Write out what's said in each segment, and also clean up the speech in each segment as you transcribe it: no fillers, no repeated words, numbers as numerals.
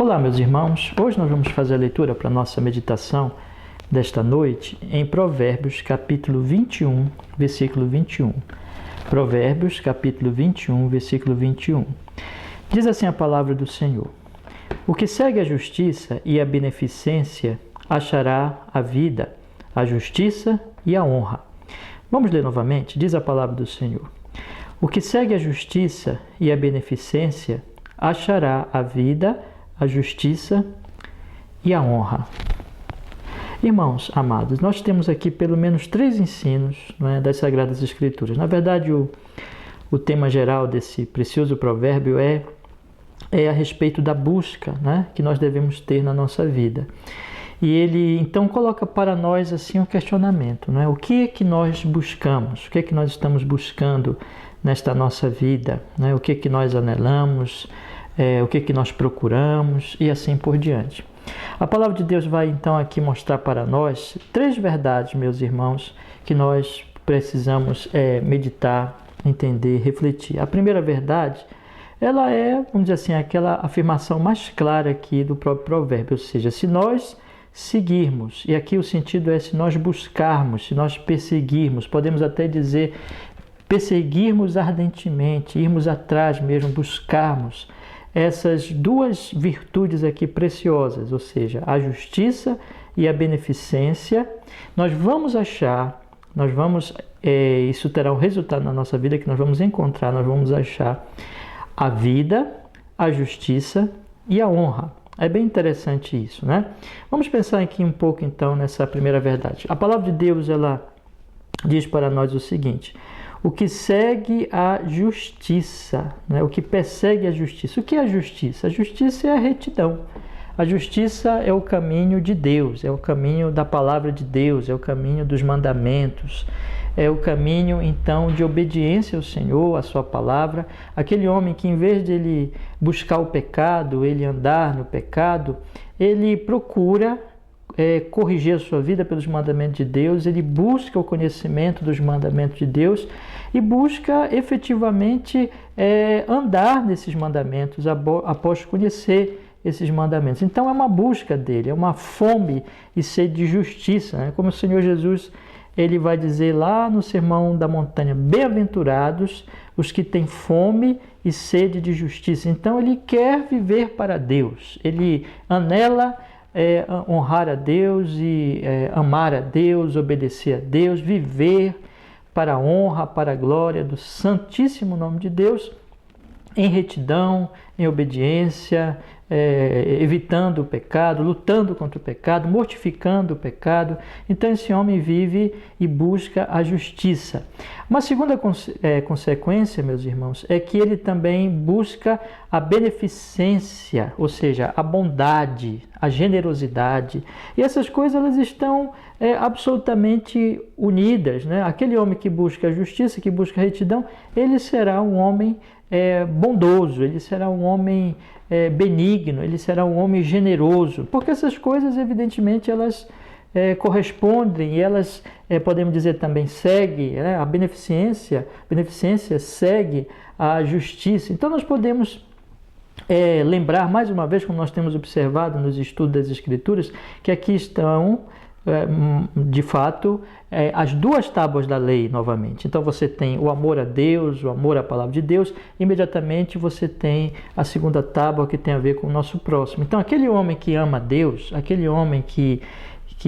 Olá, meus irmãos. Hoje nós vamos fazer a leitura para a nossa meditação desta noite em Provérbios, capítulo 21, versículo 21. Provérbios, capítulo 21, versículo 21. Diz assim a palavra do Senhor: O que segue a justiça e a beneficência achará a vida, a justiça e a honra. Vamos ler novamente? Diz a palavra do Senhor: O que segue a justiça e a beneficência achará a vida, a justiça e a honra. Irmãos amados, nós temos aqui pelo menos 3 ensinos, das Sagradas Escrituras. Na verdade, o tema geral desse precioso provérbio é a respeito da busca, que nós devemos ter na nossa vida. E ele então coloca para nós assim um questionamento, O que é que nós buscamos? O que é que nós estamos buscando nesta nossa vida? O que é que nós anelamos? O que é que nós procuramos? E assim por diante. A palavra de Deus vai então aqui mostrar para nós 3 verdades, meus irmãos, que nós precisamos meditar, entender, refletir. A primeira verdade, ela é, vamos dizer assim, aquela afirmação mais clara aqui do próprio provérbio, ou seja, se nós seguirmos, e aqui o sentido é se nós buscarmos, se nós perseguirmos, podemos até dizer perseguirmos ardentemente, irmos atrás mesmo, buscarmos essas 2 virtudes aqui preciosas, ou seja, a justiça e a beneficência, nós vamos achar, isso terá um resultado na nossa vida que nós vamos encontrar, nós vamos achar a vida, a justiça e a honra. É bem interessante isso, Vamos pensar aqui um pouco então nessa primeira verdade. A palavra de Deus, ela diz para nós o seguinte: o que segue a justiça, o que persegue a justiça. O que é a justiça? A justiça é a retidão. A justiça é o caminho de Deus, é o caminho da palavra de Deus, é o caminho dos mandamentos, é o caminho, então, de obediência ao Senhor, à sua palavra. Aquele homem que, em vez de ele buscar o pecado, ele andar no pecado, ele procura corrigir a sua vida pelos mandamentos de Deus, ele busca o conhecimento dos mandamentos de Deus e busca efetivamente andar nesses mandamentos após conhecer esses mandamentos. Então é uma busca dele, é uma fome e sede de justiça, como o Senhor Jesus ele vai dizer lá no Sermão da Montanha: bem-aventurados os que têm fome e sede de justiça. Então ele quer viver para Deus, ele anela honrar a Deus e amar a Deus, obedecer a Deus, viver para a honra, para a glória do santíssimo nome de Deus, em retidão, em obediência, evitando o pecado, lutando contra o pecado, mortificando o pecado. Então esse homem vive e busca a justiça. Uma segunda consequência, meus irmãos, é que ele também busca a beneficência, ou seja, a bondade, a generosidade. E essas coisas elas estão absolutamente unidas, Aquele homem que busca a justiça, que busca a retidão, ele será um homem bondoso, ele será um homem benigno, ele será um homem generoso, porque essas coisas, evidentemente, elas correspondem e elas, podemos dizer também, seguem, a beneficência segue a justiça. Então nós podemos lembrar mais uma vez, como nós temos observado nos estudos das Escrituras, que aqui estão de fato as 2 tábuas da lei novamente. Então você tem o amor a Deus, o amor à palavra de Deus, imediatamente você tem a segunda tábua que tem a ver com o nosso próximo. Então aquele homem que ama a Deus, aquele homem que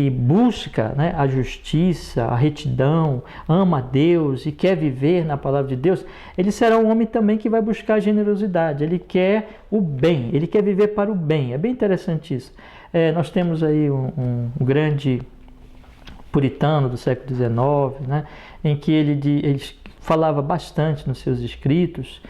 busca a justiça, a retidão, ama a Deus e quer viver na palavra de Deus, ele será um homem também que vai buscar a generosidade, ele quer o bem, ele quer viver para o bem. É bem interessante isso. Nós temos aí um grande puritano do século XIX, em que ele falava bastante nos seus escritos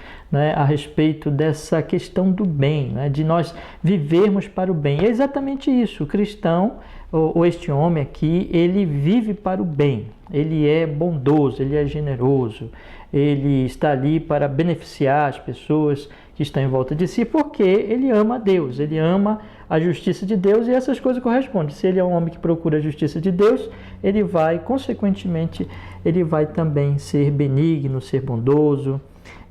a respeito dessa questão do bem, de nós vivermos para o bem. É exatamente isso. O cristão, ou este homem aqui, ele vive para o bem, ele é bondoso, ele é generoso, ele está ali para beneficiar as pessoas que estão em volta de si, porque ele ama a Deus, ele ama a justiça de Deus, e essas coisas correspondem. Se ele é um homem que procura a justiça de Deus, ele vai, consequentemente, ele vai também ser benigno, ser bondoso,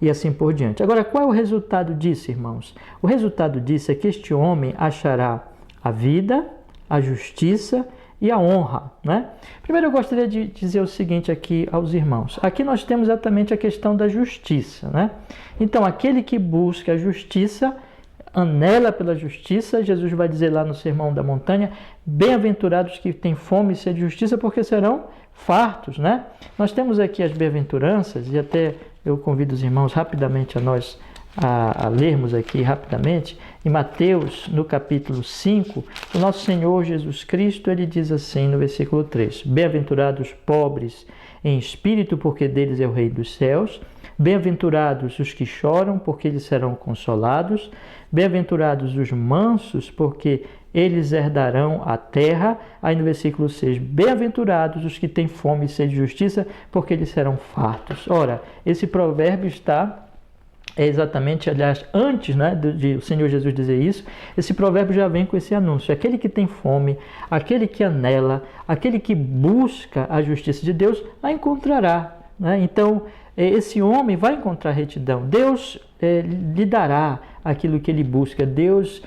e assim por diante. Agora, qual é o resultado disso, irmãos? O resultado disso é que este homem achará a vida, a justiça e a honra, né? Primeiro eu gostaria de dizer o seguinte aqui aos irmãos. Aqui nós temos exatamente a questão da justiça, né? Então, aquele que busca a justiça, anela pela justiça, Jesus vai dizer lá no Sermão da Montanha, bem-aventurados que têm fome e sede de justiça, porque serão fartos, né? Nós temos aqui as bem-aventuranças, e até eu convido os irmãos rapidamente a lermos aqui rapidamente, em Mateus, no capítulo 5, o nosso Senhor Jesus Cristo, ele diz assim no versículo 3, bem-aventurados pobres em espírito, porque deles é o reino dos céus, bem-aventurados os que choram, porque eles serão consolados, bem-aventurados os mansos, porque eles herdarão a terra. Aí no versículo 6, bem-aventurados os que têm fome e sede de justiça, porque eles serão fartos. Ora, esse provérbio está exatamente, aliás, antes, né, de o Senhor Jesus dizer isso, esse provérbio já vem com esse anúncio. Aquele que tem fome, aquele que anela, aquele que busca a justiça de Deus, a encontrará, né? Então, esse homem vai encontrar retidão. Deus lhe dará aquilo que ele busca. Deus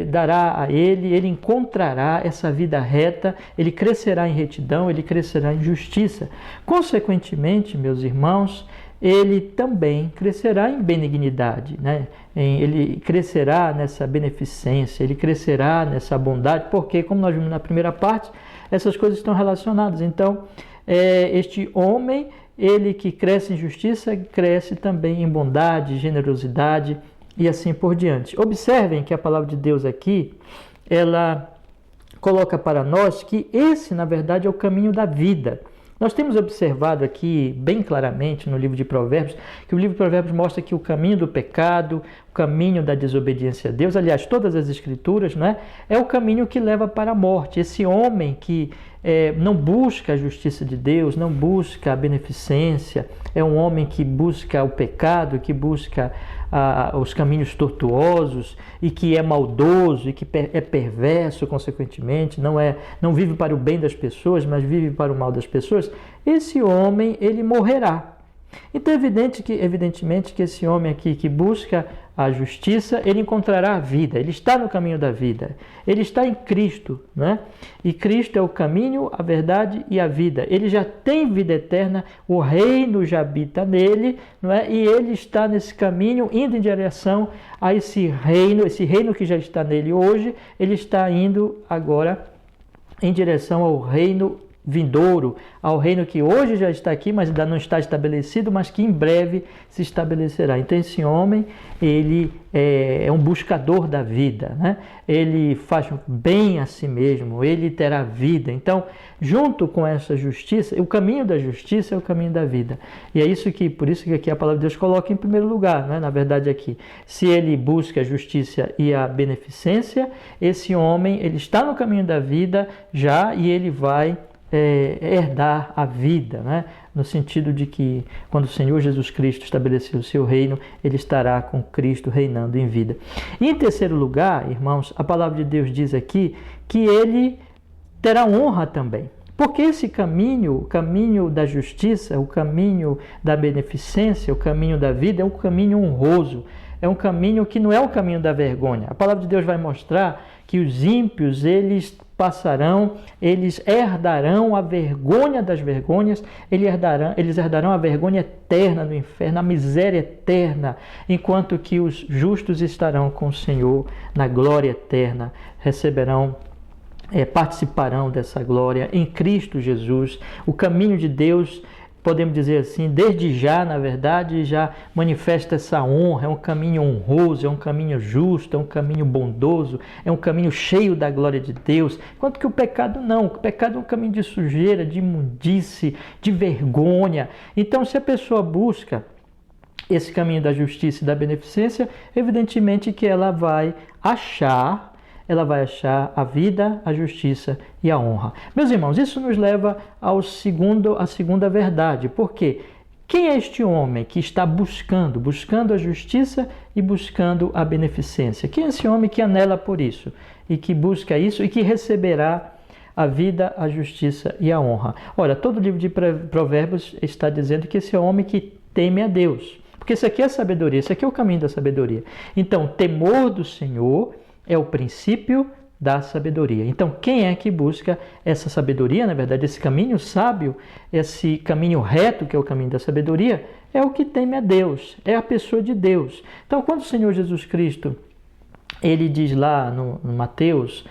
dará a ele encontrará essa vida reta, ele crescerá em retidão, ele crescerá em justiça. Consequentemente, meus irmãos, ele também crescerá em benignidade, né? Ele crescerá nessa beneficência, ele crescerá nessa bondade, porque, como nós vimos na primeira parte, essas coisas estão relacionadas. Então, este homem, ele que cresce em justiça, cresce também em bondade, generosidade e assim por diante. Observem que a palavra de Deus aqui, ela coloca para nós que esse, na verdade, é o caminho da vida. Nós temos observado aqui bem claramente no livro de Provérbios, que o livro de Provérbios mostra que o caminho do pecado, o caminho da desobediência a Deus, aliás, todas as escrituras, né, é o caminho que leva para a morte. Esse homem que não busca a justiça de Deus, não busca a beneficência, é um homem que busca o pecado, que busca os caminhos tortuosos e que é maldoso e que é perverso, consequentemente, não vive para o bem das pessoas, mas vive para o mal das pessoas. Esse homem, ele morrerá. Então, evidentemente que esse homem aqui que busca a justiça, ele encontrará a vida, ele está no caminho da vida, ele está em Cristo, né? E Cristo é o caminho, a verdade e a vida. Ele já tem vida eterna, o reino já habita nele, não é? E ele está nesse caminho, indo em direção a esse reino que já está nele hoje, ele está indo agora em direção ao reino vindouro, ao reino que hoje já está aqui, mas ainda não está estabelecido, mas que em breve se estabelecerá. Então esse homem, ele é um buscador da vida, né? Ele faz bem a si mesmo, ele terá vida. Então, junto com essa justiça, o caminho da justiça é o caminho da vida. E é por isso que aqui a palavra de Deus coloca em primeiro lugar, né? Na verdade aqui, se ele busca a justiça e a beneficência, esse homem, ele está no caminho da vida já e ele vai herdar a vida, né? No sentido de que quando o Senhor Jesus Cristo estabeleceu o seu reino, ele estará com Cristo reinando em vida. E em terceiro lugar, irmãos, a palavra de Deus diz aqui que ele terá honra também. Porque esse caminho, o caminho da justiça, o caminho da beneficência, o caminho da vida, é um caminho honroso. É um caminho que não é o caminho da vergonha. A palavra de Deus vai mostrar que os ímpios, eles herdarão a vergonha das vergonhas, eles herdarão a vergonha eterna no inferno, a miséria eterna, enquanto que os justos estarão com o Senhor na glória eterna, participarão dessa glória em Cristo Jesus. O caminho de Deus, podemos dizer assim, desde já, na verdade, já manifesta essa honra, é um caminho honroso, é um caminho justo, é um caminho bondoso, é um caminho cheio da glória de Deus, enquanto que o pecado não, o pecado é um caminho de sujeira, de imundície, de vergonha. Então, se a pessoa busca esse caminho da justiça e da beneficência, evidentemente que ela vai achar a vida, a justiça e a honra. Meus irmãos, isso nos leva à segunda verdade. Por quê? Quem é este homem que está buscando a justiça e buscando a beneficência? Quem é esse homem que anela por isso e que busca isso e que receberá a vida, a justiça e a honra? Ora, todo o livro de Provérbios está dizendo que esse é o homem que teme a Deus. Porque isso aqui é sabedoria, isso aqui é o caminho da sabedoria. Então, temor do Senhor é o princípio da sabedoria. Então, quem é que busca essa sabedoria, na verdade, esse caminho sábio, esse caminho reto, que é o caminho da sabedoria, é o que teme a Deus, é a pessoa de Deus. Então, quando o Senhor Jesus Cristo, ele diz lá no Mateus,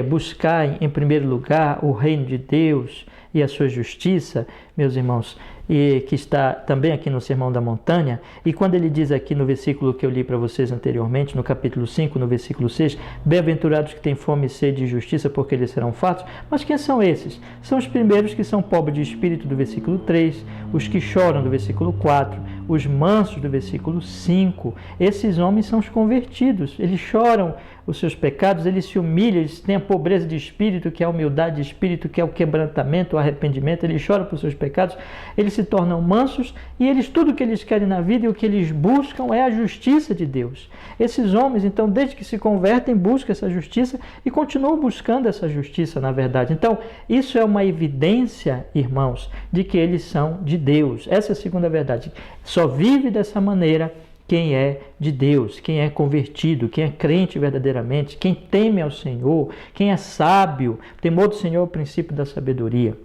buscar em primeiro lugar o reino de Deus e a sua justiça, meus irmãos, e que está também aqui no Sermão da Montanha, e quando ele diz aqui no versículo que eu li para vocês anteriormente, no capítulo 5, no versículo 6, bem-aventurados que têm fome e sede de justiça, porque eles serão fartos. Mas quem são esses? São os primeiros que são pobres de espírito, do versículo 3, os que choram, do versículo 4, os mansos, do versículo 5. Esses homens são os convertidos, eles choram os seus pecados, eles se humilham, eles têm a pobreza de espírito, que é a humildade de espírito, que é o quebrantamento, o arrependimento, eles choram por seus pecados, eles se tornam mansos e tudo o que eles querem na vida e o que eles buscam é a justiça de Deus. Esses homens, então, desde que se convertem, buscam essa justiça e continuam buscando essa justiça, na verdade. Então, isso é uma evidência, irmãos, de que eles são de Deus. Essa é a segunda verdade. Só vive dessa maneira quem é de Deus, quem é convertido, quem é crente verdadeiramente, quem teme ao Senhor, quem é sábio. O temor do Senhor é o princípio da sabedoria.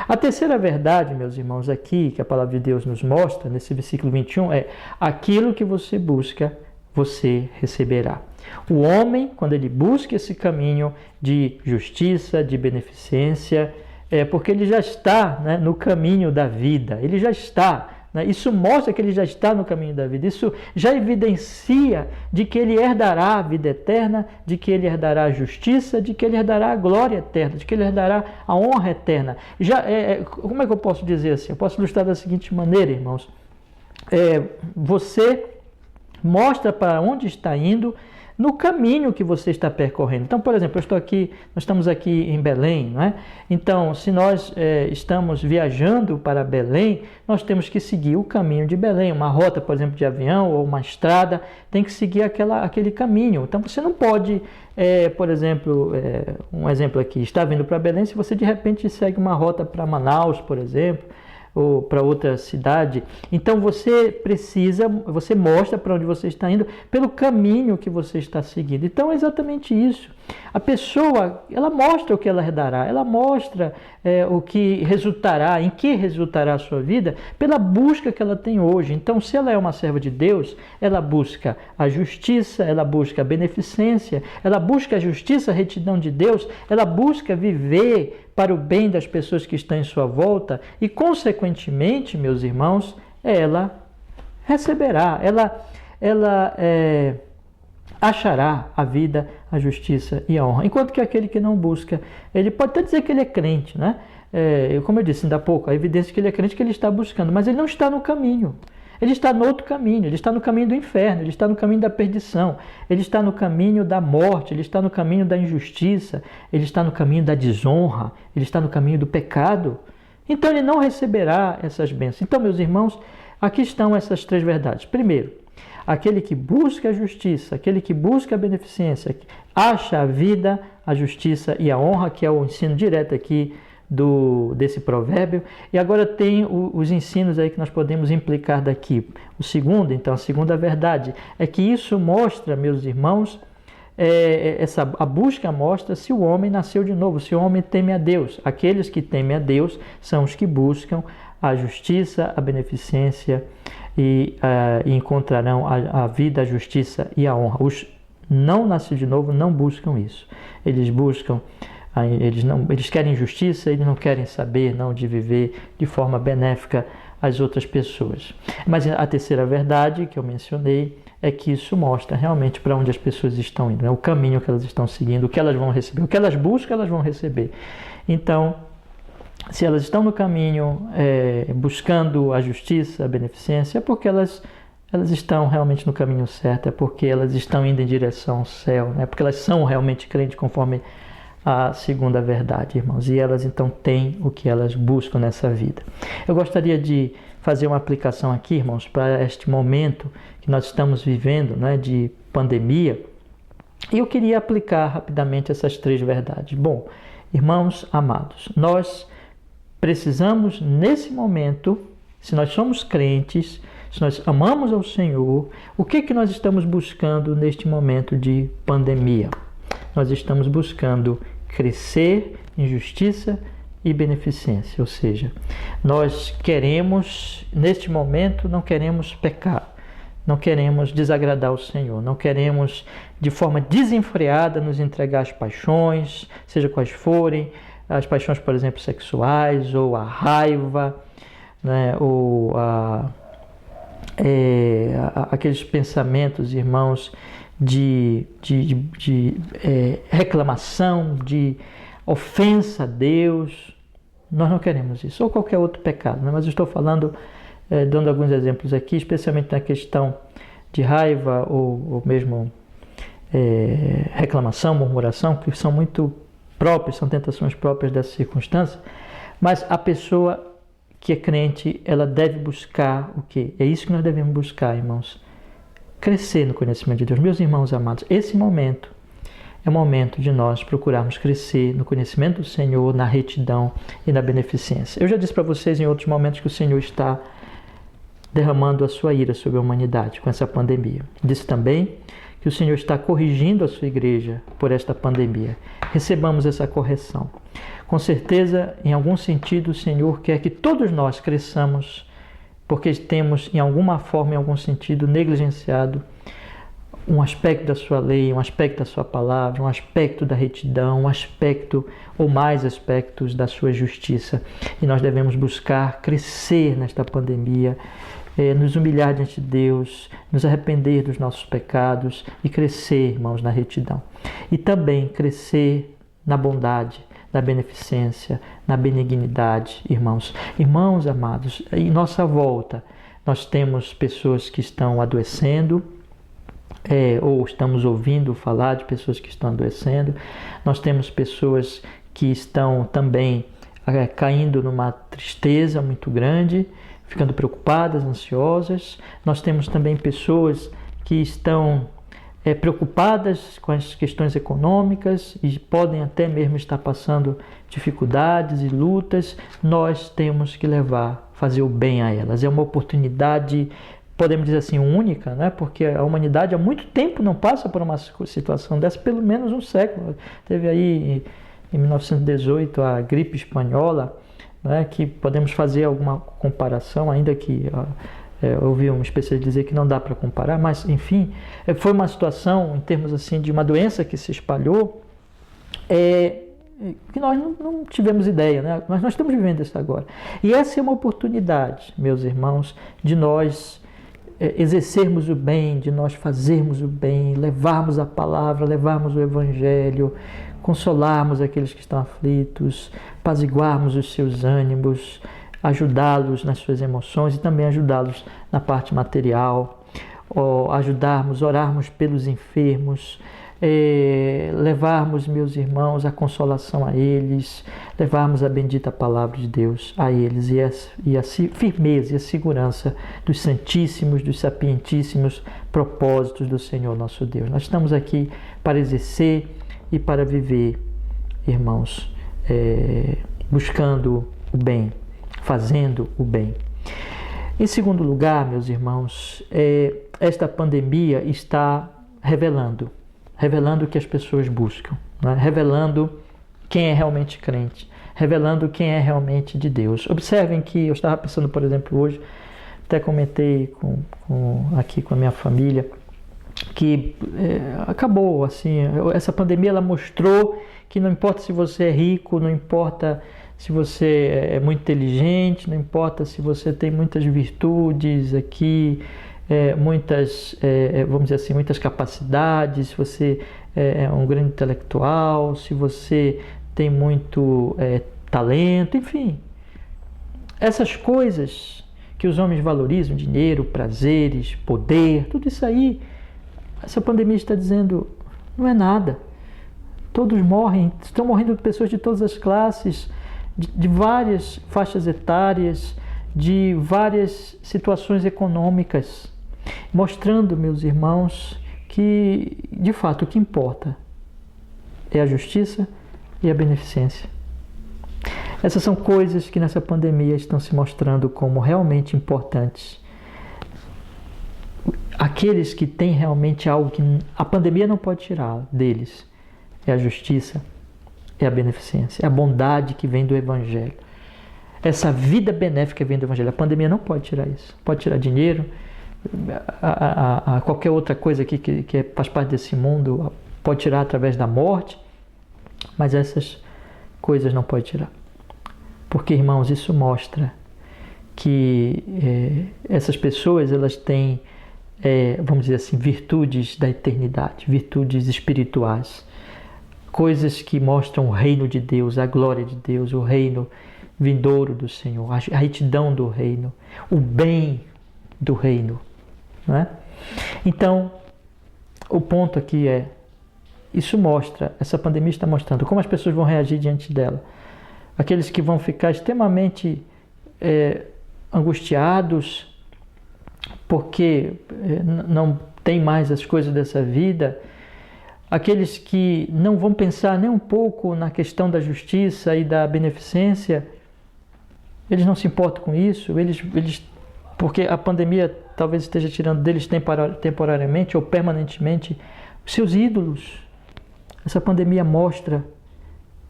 A terceira verdade, meus irmãos, aqui, que a palavra de Deus nos mostra, nesse versículo 21, é: aquilo que você busca, você receberá. O homem, quando ele busca esse caminho de justiça, de beneficência, é porque ele já está, né, no caminho da vida, ele já está. Isso mostra que ele já está no caminho da vida. Isso já evidencia de que ele herdará a vida eterna, de que ele herdará a justiça, de que ele herdará a glória eterna, de que ele herdará a honra eterna. Como é que eu posso dizer assim? Eu posso ilustrar da seguinte maneira, irmãos. Você mostra para onde está indo no caminho que você está percorrendo. Então, por exemplo, nós estamos aqui em Belém, não é? Então, se nós estamos viajando para Belém, nós temos que seguir o caminho de Belém. Uma rota, por exemplo, de avião ou uma estrada, tem que seguir aquele caminho. Então, você não pode, por exemplo, um exemplo aqui, está vindo para Belém, se você de repente segue uma rota para Manaus, por exemplo, ou para outra cidade, então você mostra para onde você está indo pelo caminho que você está seguindo. Então é exatamente isso. A pessoa, ela mostra o que ela herdará, ela mostra o que resultará, em que resultará a sua vida, pela busca que ela tem hoje. Então, se ela é uma serva de Deus, ela busca a justiça, ela busca a beneficência, ela busca a justiça, a retidão de Deus, ela busca viver para o bem das pessoas que estão em sua volta e, consequentemente, meus irmãos, ela receberá, ela achará a vida, a justiça e a honra. Enquanto que aquele que não busca, ele pode até dizer que ele é crente, né? Como eu disse ainda há pouco, a evidência que ele é crente é que ele está buscando, mas ele não está no caminho. Ele está no outro caminho, ele está no caminho do inferno, ele está no caminho da perdição, ele está no caminho da morte, ele está no caminho da injustiça, ele está no caminho da desonra, ele está no caminho do pecado. Então ele não receberá essas bênçãos. Então, meus irmãos, aqui estão essas três verdades. Primeiro, aquele que busca a justiça, aquele que busca a beneficência, acha a vida, a justiça e a honra, que é o ensino direto aqui desse provérbio. E agora tem os ensinos aí que nós podemos implicar daqui. O segundo, então, a segunda verdade é que isso mostra, meus irmãos, a busca mostra se o homem nasceu de novo, se o homem teme a Deus. Aqueles que temem a Deus são os que buscam a justiça, a beneficência e encontrarão a vida, a justiça e a honra. Os não nascidos de novo não buscam isso. Eles buscam, eles querem justiça, eles não querem saber não de viver de forma benéfica às outras pessoas. Mas a terceira verdade que eu mencionei é que isso mostra realmente para onde as pessoas estão indo, né? O caminho que elas estão seguindo, o que elas vão receber, o que elas buscam, elas vão receber. Então, se elas estão no caminho buscando a justiça, a beneficência, é porque elas estão realmente no caminho certo, é porque elas estão indo em direção ao céu, é porque elas são realmente crentes conforme a segunda verdade, irmãos. E elas então têm o que elas buscam nessa vida. Eu gostaria de fazer uma aplicação aqui, irmãos, para este momento que nós estamos vivendo, né, de pandemia. E eu queria aplicar rapidamente essas três verdades. Bom, irmãos amados, nós precisamos nesse momento, se nós somos crentes, se nós amamos ao Senhor, o que nós estamos buscando neste momento de pandemia? Nós estamos buscando crescer em justiça e beneficência, ou seja, nós queremos, neste momento, não queremos pecar, não queremos desagradar o Senhor, não queremos de forma desenfreada nos entregar às paixões, seja quais forem, as paixões, por exemplo, sexuais, ou a raiva, né, ou aqueles pensamentos, irmãos, de reclamação, de ofensa a Deus. Nós não queremos isso, ou qualquer outro pecado, né? Mas eu estou falando, dando alguns exemplos aqui, especialmente na questão de raiva ou mesmo reclamação, murmuração, que são muito próprios, são tentações próprias dessa circunstância. Mas a pessoa que é crente, ela deve buscar o quê? É isso que nós devemos buscar, irmãos. Crescer no conhecimento de Deus. Meus irmãos amados, esse momento é o momento de nós procurarmos crescer no conhecimento do Senhor, na retidão e na beneficência. Eu já disse para vocês em outros momentos que o Senhor está derramando a sua ira sobre a humanidade com essa pandemia. Disse também que o Senhor está corrigindo a sua igreja por esta pandemia. Recebamos essa correção. Com certeza, em algum sentido, o Senhor quer que todos nós cresçamos, porque temos, em alguma forma, em algum sentido, negligenciado um aspecto da sua lei, um aspecto da sua palavra, um aspecto da retidão, um aspecto ou mais aspectos da sua justiça. E nós devemos buscar crescer nesta pandemia, nos humilhar diante de Deus, nos arrepender dos nossos pecados e crescer, irmãos, na retidão. E também crescer na bondade, na beneficência, na benignidade, irmãos. Irmãos amados, em nossa volta, nós temos pessoas que estão adoecendo, ou estamos ouvindo falar de pessoas que estão adoecendo. Nós temos pessoas que estão também caindo numa tristeza muito grande, ficando preocupadas, ansiosas. Nós temos também pessoas que estão preocupadas com as questões econômicas e podem até mesmo estar passando dificuldades e lutas. Nós temos que fazer o bem a elas. É uma oportunidade, podemos dizer assim, única, né? Porque a humanidade há muito tempo não passa por uma situação dessa, pelo menos um século. Teve aí em 1918 a gripe espanhola, né? Que podemos fazer alguma comparação, ainda que eu ouvi um especialista dizer que não dá para comparar, mas enfim, foi uma situação em termos assim de uma doença que se espalhou, que nós não tivemos ideia, né? Mas nós estamos vivendo isso agora. E essa é uma oportunidade, meus irmãos, de nós exercermos o bem, de nós fazermos o bem, levarmos a palavra, levarmos o evangelho, consolarmos aqueles que estão aflitos, apaziguarmos os seus ânimos, ajudá-los nas suas emoções e também ajudá-los na parte material, orarmos pelos enfermos, levarmos, meus irmãos, a consolação a eles, levarmos a bendita palavra de Deus a eles e a firmeza e a segurança dos santíssimos, dos sapientíssimos propósitos do Senhor nosso Deus. Nós estamos aqui para exercer e para viver, irmãos, buscando o bem, fazendo o bem. Em segundo lugar, meus irmãos, esta pandemia está revelando o que as pessoas buscam, né? Revelando quem é realmente crente, revelando quem é realmente de Deus. Observem que eu estava pensando, por exemplo, hoje, até comentei aqui com a minha família, que acabou, assim, essa pandemia ela mostrou que não importa se você é rico, não importa se você é muito inteligente, não importa se você tem muitas virtudes aqui, vamos dizer assim, muitas capacidades, se você é um grande intelectual, se você tem muito talento, enfim. Essas coisas que os homens valorizam, dinheiro, prazeres, poder, tudo isso aí, essa pandemia está dizendo, não é nada. Todos morrem, estão morrendo pessoas de todas as classes, de várias faixas etárias, de várias situações econômicas, mostrando, meus irmãos, que de fato o que importa é a justiça e a beneficência. Essas são coisas que nessa pandemia estão se mostrando como realmente importantes. aqueles que têm realmente algo que a pandemia não pode tirar deles, é a justiça, é a beneficência, é a bondade que vem do Evangelho. Essa vida benéfica que vem do Evangelho. A pandemia não pode tirar isso. Pode tirar dinheiro, qualquer outra coisa aqui que faz parte desse mundo, pode tirar através da morte, mas essas coisas não pode tirar. Porque, irmãos, isso mostra que essas pessoas, elas têm, vamos dizer assim, virtudes da eternidade, virtudes espirituais, coisas que mostram o reino de Deus, a glória de Deus, o reino vindouro do Senhor, a retidão do reino, o bem do reino, não é? Então, o ponto aqui isso mostra, essa pandemia está mostrando como as pessoas vão reagir diante dela. Aqueles que vão ficar extremamente angustiados porque não tem mais as coisas dessa vida, aqueles que não vão pensar nem um pouco na questão da justiça e da beneficência, eles não se importam com isso, porque a pandemia talvez esteja tirando deles temporariamente ou permanentemente os seus ídolos. Essa pandemia mostra,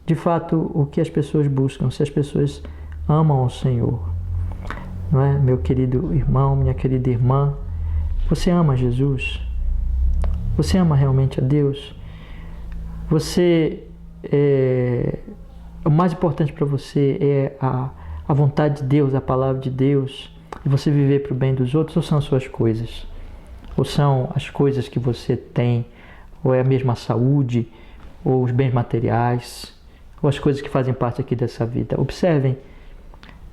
de fato, o que as pessoas buscam, se as pessoas amam ao Senhor. Não é, meu querido irmão, minha querida irmã? Você ama Jesus? Você ama realmente a Deus? O mais importante para você é a vontade de Deus, a palavra de Deus, e você viver para o bem dos outros, ou são as suas coisas? Ou são as coisas que você tem, ou é a mesma saúde, ou os bens materiais, ou as coisas que fazem parte aqui dessa vida? Observem,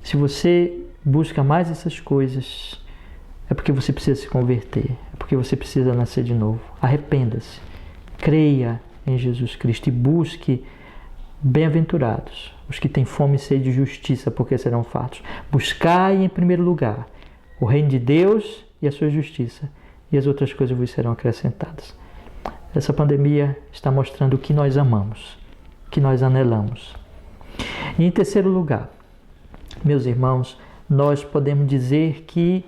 se você busca mais essas coisas, é porque você precisa se converter, é porque você precisa nascer de novo. Arrependa-se, creia em Jesus Cristo e busque. Bem-aventurados os que têm fome e sede de justiça, porque serão fartos. Buscai em primeiro lugar o reino de Deus e a sua justiça, e as outras coisas vos serão acrescentadas. Essa pandemia está mostrando o que nós amamos, o que nós anelamos. E em terceiro lugar, meus irmãos, nós podemos dizer que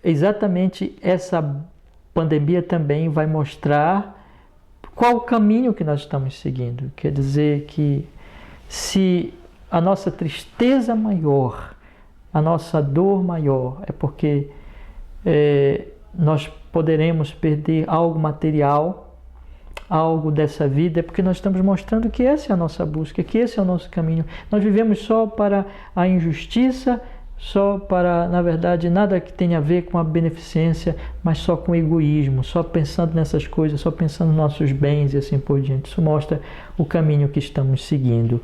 exatamente essa pandemia também vai mostrar qual o caminho que nós estamos seguindo. Quer dizer que se a nossa tristeza maior, a nossa dor maior, é porque nós poderemos perder algo material, algo dessa vida, é porque nós estamos mostrando que essa é a nossa busca, que esse é o nosso caminho. Nós vivemos só para a injustiça, só para, na verdade, nada que tenha a ver com a beneficência, mas só com o egoísmo, só pensando nessas coisas, só pensando nos nossos bens e assim por diante. Isso mostra o caminho que estamos seguindo.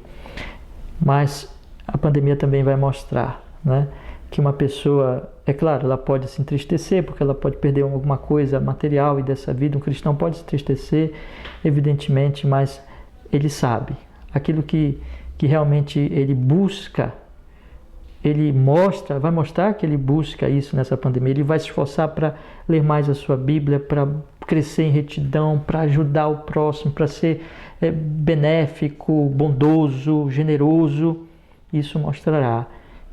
Mas a pandemia também vai mostrar, né, que uma pessoa, é claro, ela pode se entristecer, porque ela pode perder alguma coisa material e dessa vida. Um cristão pode se entristecer, evidentemente, mas ele sabe aquilo que realmente ele busca. Ele vai mostrar que ele busca isso nessa pandemia. Ele vai se esforçar para ler mais a sua Bíblia, para crescer em retidão, para ajudar o próximo, para ser benéfico, bondoso, generoso. Isso mostrará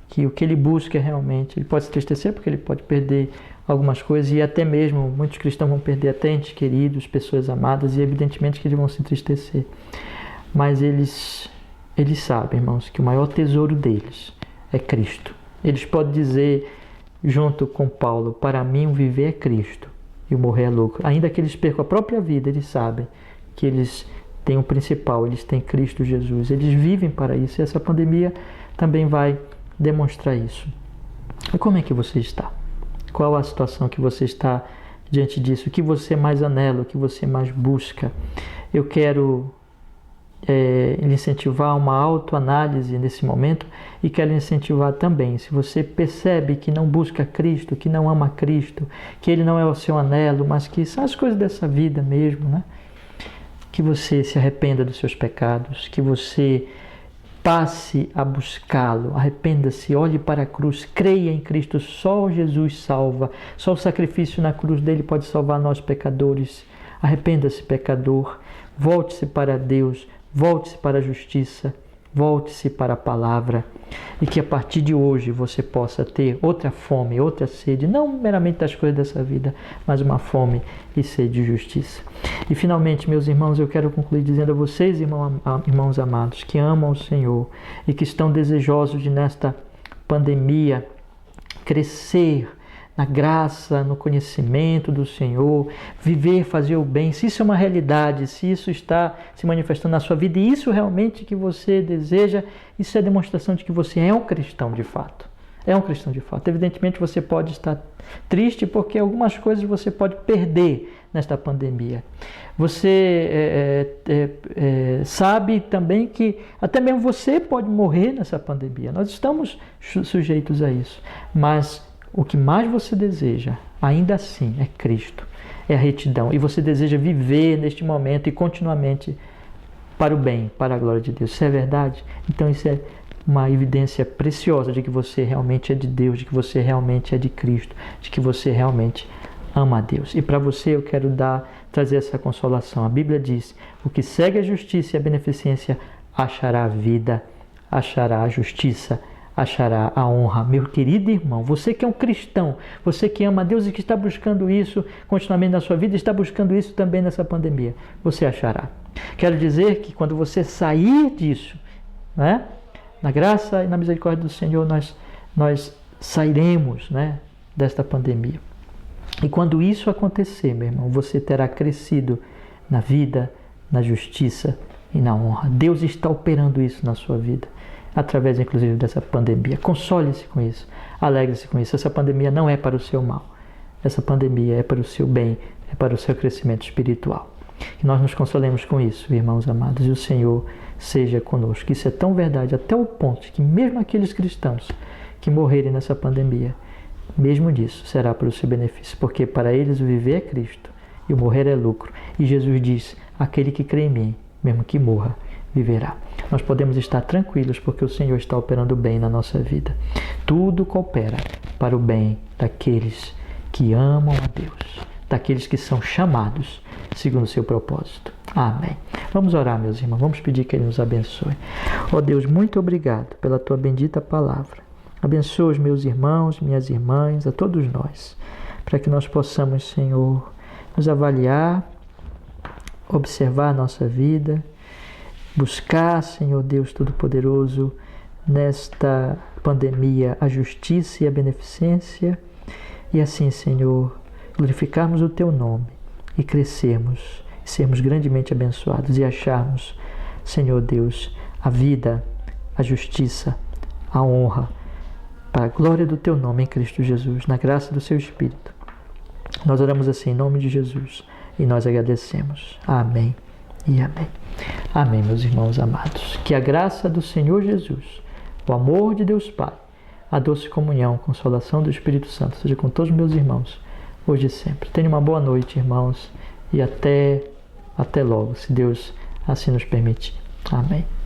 que o que ele busca realmente, ele pode se entristecer porque ele pode perder algumas coisas, e até mesmo muitos cristãos vão perder até entes queridos, pessoas amadas, e evidentemente que eles vão se entristecer. Mas eles sabem, irmãos, que o maior tesouro deles é Cristo. Eles podem dizer, junto com Paulo, para mim o viver é Cristo e o morrer é lucro. Ainda que eles percam a própria vida, eles sabem que eles têm o principal, eles têm Cristo Jesus. Eles vivem para isso, e essa pandemia também vai demonstrar isso. E como é que você está? Qual a situação que você está diante disso? O que você mais anela, o que você mais busca? Eu quero lhe incentivar uma autoanálise nesse momento, e quero lhe incentivar também, se você percebe que não busca Cristo, que não ama Cristo, que Ele não é o seu anelo, mas que são as coisas dessa vida mesmo, né? Que você se arrependa dos seus pecados, que você passe a buscá-lo, arrependa-se, olhe para a cruz, creia em Cristo. Só Jesus salva, só o sacrifício na cruz dele pode salvar nós pecadores. Arrependa-se, pecador, volte-se para Deus, volte-se para a justiça, Volte-se para a palavra e que a partir de hoje você possa ter outra fome, outra sede, não meramente das coisas dessa vida, mas uma fome e sede de justiça. E finalmente, meus irmãos, eu quero concluir dizendo a vocês, irmãos amados, que amam o Senhor e que estão desejosos de nesta pandemia crescer na graça, no conhecimento do Senhor, viver, fazer o bem, se isso é uma realidade, se isso está se manifestando na sua vida e isso realmente que você deseja, isso é demonstração de que você é um cristão de fato. É um cristão de fato. Evidentemente você pode estar triste porque algumas coisas você pode perder nesta pandemia. Você sabe também que até mesmo você pode morrer nessa pandemia. Nós estamos sujeitos a isso, mas o que mais você deseja, ainda assim, é Cristo, é a retidão. E você deseja viver neste momento e continuamente para o bem, para a glória de Deus. Isso é verdade? Então isso é uma evidência preciosa de que você realmente é de Deus, de que você realmente é de Cristo, de que você realmente ama a Deus. E para você eu quero trazer essa consolação. A Bíblia diz, o que segue a justiça e a beneficência achará a vida, achará a justiça, achará a honra. Meu querido irmão, você que é um cristão, você que ama a Deus e que está buscando isso continuamente na sua vida, está buscando isso também nessa pandemia, você achará. Quero dizer que quando você sair disso, né, na graça e na misericórdia do Senhor, nós sairemos, né, desta pandemia. E quando isso acontecer, meu irmão, você terá crescido na vida, na justiça e na honra. Deus está operando isso na sua vida, através inclusive dessa pandemia. Console-se com isso, alegre-se com isso. Essa pandemia não é para o seu mal, essa pandemia é para o seu bem, é para o seu crescimento espiritual. Que nós nos consolemos com isso, irmãos amados, e o Senhor seja conosco. Isso é tão verdade até o ponto que mesmo aqueles cristãos que morrerem nessa pandemia, mesmo disso será para o seu benefício, porque para eles o viver é Cristo e o morrer é lucro. E Jesus diz, aquele que crê em mim, mesmo que morra, viverá. Nós podemos estar tranquilos porque o Senhor está operando bem na nossa vida. Tudo coopera para o bem daqueles que amam a Deus, daqueles que são chamados segundo o seu propósito. Amém. Vamos orar, meus irmãos. Vamos pedir que Ele nos abençoe. Ó Deus, muito obrigado pela Tua bendita palavra. Abençoa os meus irmãos, minhas irmãs, a todos nós, para que nós possamos, Senhor, nos avaliar, observar a nossa vida, buscar, Senhor Deus Todo-Poderoso, nesta pandemia, a justiça e a beneficência, e assim, Senhor, glorificarmos o Teu nome e crescermos, sermos grandemente abençoados e acharmos, Senhor Deus, a vida, a justiça, a honra, para a glória do Teu nome em Cristo Jesus, na graça do Seu Espírito. Nós oramos assim em nome de Jesus e nós agradecemos. Amém e amém. Amém, meus irmãos amados. Que a graça do Senhor Jesus, o amor de Deus Pai, a doce comunhão, consolação do Espírito Santo seja com todos os meus irmãos, hoje e sempre. Tenham uma boa noite, irmãos, e até logo, se Deus assim nos permitir. Amém.